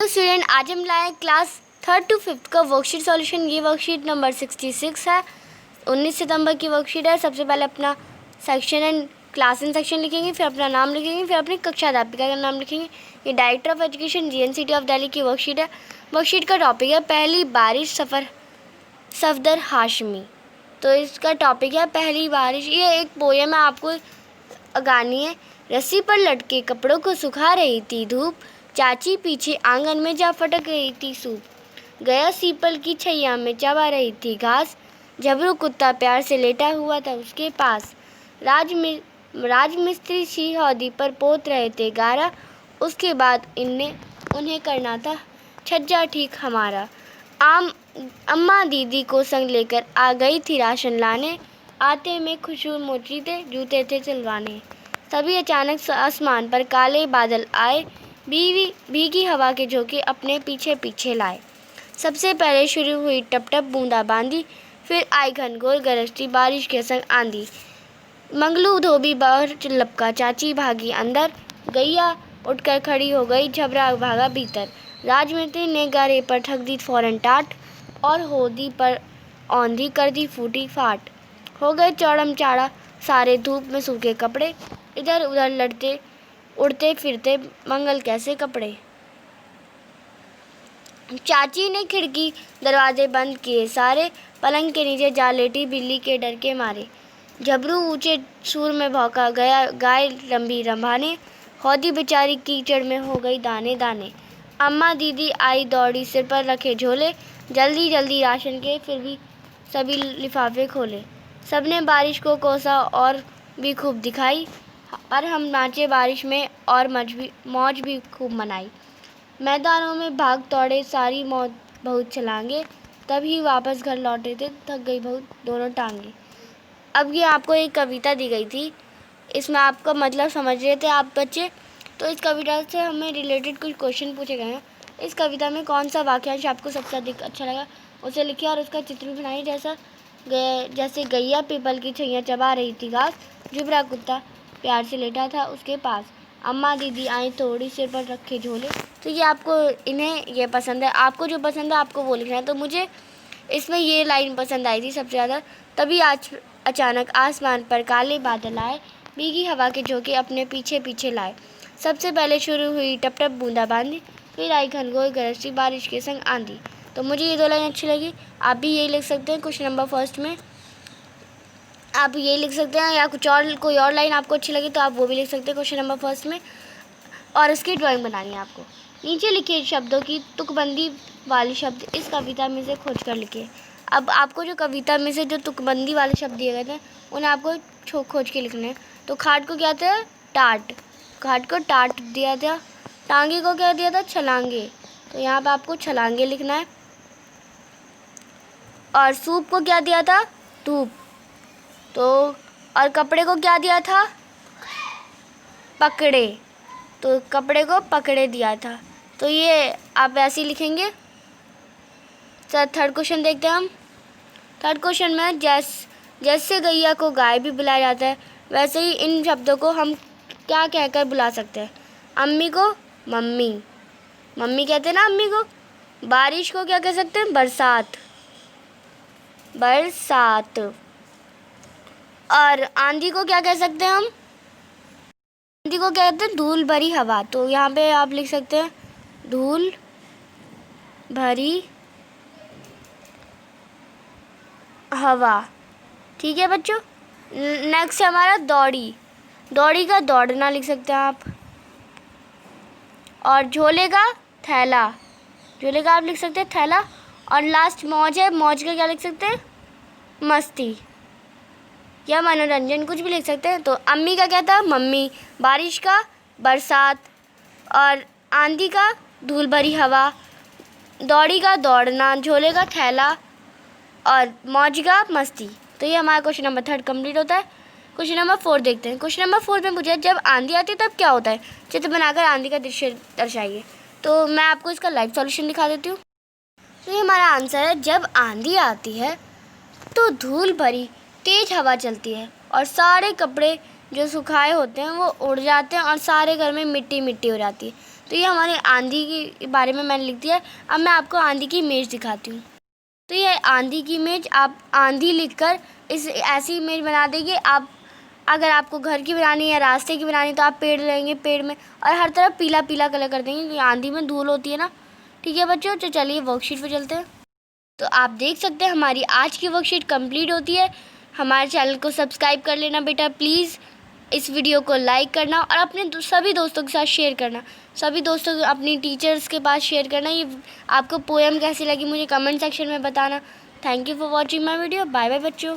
तो स्टूडेंट, आज हम लाए क्लास 3rd to 5th का वर्कशीट सॉल्यूशन। ये वर्कशीट नंबर 66 है। 19 सितंबर की वर्कशीट है। सबसे पहले अपना section and class and section लिखेंगे, फिर अपना नाम लिखेंगे, फिर अपनी कक्षा अध्यापिका का नाम लिखेंगे। ये director of education GNCT of Delhi की वर्कशीट है। वर्कशीट का टॉपिक है पहली बारिश सफदर हाशमी। तो इसका टॉपिक है पहली बारिश। ये एक पोयम है, आपको गानी है। रस्सी पर लटके कपड़ों को सुखा रही थी धूप, चाची पीछे आंगन में जा फटक रही थी सूप। गया सीपल की छैया में चबा रही थी घास, झबरू कुत्ता प्यार से लेटा हुआ था उसके पास। राजमिस्त्री सी हौदी पर पोत रहे थे गारा, उसके बाद उन्हें करना था छज्जा ठीक हमारा। अम्मा दीदी को संग लेकर आ गई थी राशन लाने, आते में खुशबू मोची थे जूते थे सिलवाने। तभी अचानक आसमान पर काले बादल आए, भीगी हवा के झोंके अपने पीछे पीछे लाए। सबसे पहले शुरू हुई टप टप बूंदाबांदी, फिर आई घनघोर गरजती बारिश के संग आंधी। मंगलू धोबी बाहर लपका, चाची भागी अंदर, गैया उठकर खड़ी हो गई, झबरा भागा भीतर। राजमिस्त्री ने गारे पर ठग दी फौरन टाट, और होदी पर औंधी कर दी फूटी फाट। हो गए चौड़म चाड़ा सारे धूप में सूखे कपड़े, इधर उधर लड़ते उड़ते फिरते मंगल कैसे कपड़े। चाची ने खिड़की दरवाजे बंद किए सारे, पलंग के नीचे जा लेटी बिल्ली के डर के मारे। झबरू ऊंचे सूर में भौंका, गया गाय लंबी रंभाने, हौदी बेचारी कीचड़ में हो गई दाने दाने। अम्मा दीदी आई दौड़ी, सिर पर रखे झोले, जल्दी जल्दी राशन के फिर भी सभी लिफाफे खोले। सबने बारिश को कोसा और भी खूब दिखाई, पर हम नाचे बारिश में और मौज भी खूब मनाई। मैदानों में भाग दौड़े सारी मौज बहुत छलांगे, तभी वापस घर लौटे थे थक गई बहुत दोनों टांगे। अब ये आपको एक कविता दी गई थी, इसमें आपका मतलब समझ रहे थे आप बच्चे। तो इस कविता से हमें रिलेटेड कुछ क्वेश्चन पूछे गए हैं। इस कविता में कौन सा वाक्यांश आपको सबसे अधिक अच्छा लगा उसे लिखिए और उसका चित्र भी बनाइए। जैसे गैया पीपल की छैया चबा रही थी घास, झुबरा कुत्ता प्यार से लेटा था उसके पास। अम्मा दीदी आई थोड़ी सिर पर रखे झोले। तो ये आपको इन्हें ये पसंद है, आपको जो पसंद है आपको वो लिखना है। तो मुझे इसमें ये लाइन पसंद आई थी सबसे ज़्यादा। तभी आज अचानक आसमान पर काले बादल आए, भीगी हवा के झोंके अपने पीछे पीछे लाए। सबसे पहले शुरू हुई टप टप बूंदाबांदी, फिर आई घनघोर गरजती बारिश के संग आंधी। तो मुझे ये दो लाइन अच्छी लगी। आप भी यही लिख सकते हैं। क्वेश्चन नंबर फर्स्ट में आप ये लिख सकते हैं, या कोई और लाइन आपको अच्छी लगी तो आप वो भी लिख सकते हैं क्वेश्चन नंबर फर्स्ट में। और इसकी ड्राइंग बनानी है आपको। नीचे लिखे शब्दों की तुकबंदी वाले शब्द इस कविता में से खोज कर लिखिए। अब आपको जो कविता में से जो तुकबंदी वाले शब्द दिए गए थे उन्हें आपको खोज के लिखने हैं। तो खाट को क्या था? टाट। खाट को टाट दिया था। टांगे को क्या दिया था? छलांगे। तो यहाँ पर आपको छलांगे लिखना है। और सूप को क्या दिया था? धूप। तो और कपड़े को क्या दिया था? पकड़े। तो कपड़े को पकड़े दिया था। तो ये आप ऐसे ही लिखेंगे। सर थर्ड क्वेश्चन देखते हैं हम। थर्ड क्वेश्चन में जैसे गैया को गाय भी बुलाया जाता है, वैसे ही इन शब्दों को हम क्या कहकर बुला सकते हैं? अम्मी को मम्मी, मम्मी कहते हैं ना अम्मी को। बारिश को क्या कह सकते हैं? बरसात, बरसात। और आंधी को क्या कह सकते हैं हम? आंधी को क्या कहते हैं? धूल भरी हवा। तो यहाँ पे आप लिख सकते हैं धूल भरी हवा। ठीक है बच्चों। नेक्स्ट है हमारा दौड़ी। दौड़ी का दौड़ना लिख सकते हैं आप। और झोले का थैला, झोले का आप लिख सकते हैं थैला। और लास्ट मौज है, मौज का क्या लिख सकते हैं? मस्ती या मनोरंजन, कुछ भी लिख सकते हैं। तो अम्मी का क्या था? मम्मी। बारिश का बरसात। और आंधी का धूल भरी हवा। दौड़ी का दौड़ना। झोले का थैला। और मौज का मस्ती। तो ये हमारा क्वेश्चन नंबर 3 कंप्लीट होता है। क्वेश्चन नंबर 4 देखते हैं। क्वेश्चन नंबर 4 में पूछा जब आंधी आती है तब क्या होता है? चित्र बनाकर आंधी का दृश्य दर्शाइए। तो मैं आपको इसका लाइव सॉल्यूशन दिखा देती हूँ। तो ये हमारा आंसर है, जब आंधी आती है तो धूल भरी तेज हवा चलती है और सारे कपड़े जो सुखाए होते हैं वो उड़ जाते हैं और सारे घर में मिट्टी मिट्टी हो जाती है। तो ये हमारे आंधी के बारे में मैंने लिख दिया है। अब मैं आपको आंधी की इमेज दिखाती हूँ। तो ये आंधी की इमेज, आप आंधी लिखकर इस ऐसी इमेज बना देंगे। आप अगर आपको घर की बनानी है या रास्ते की बनानी तो आप पेड़ लेंगे, पेड़ में और हर तरफ पीला पीला कलर कर देंगे, क्योंकि आंधी में धूल होती है ना। ठीक है बच्चों, तो चलिए वर्कशीट पे चलते हैं। तो आप देख सकते हैं हमारी आज की वर्कशीट कंप्लीट होती है। हमारे चैनल को सब्सक्राइब कर लेना बेटा प्लीज़। इस वीडियो को लाइक करना और अपने सभी दोस्तों के साथ शेयर करना, सभी दोस्तों को अपनी टीचर्स के पास शेयर करना। ये आपको पोएम कैसी लगी मुझे कमेंट सेक्शन में बताना। Thank you for watching my video. Bye bye बच्चों।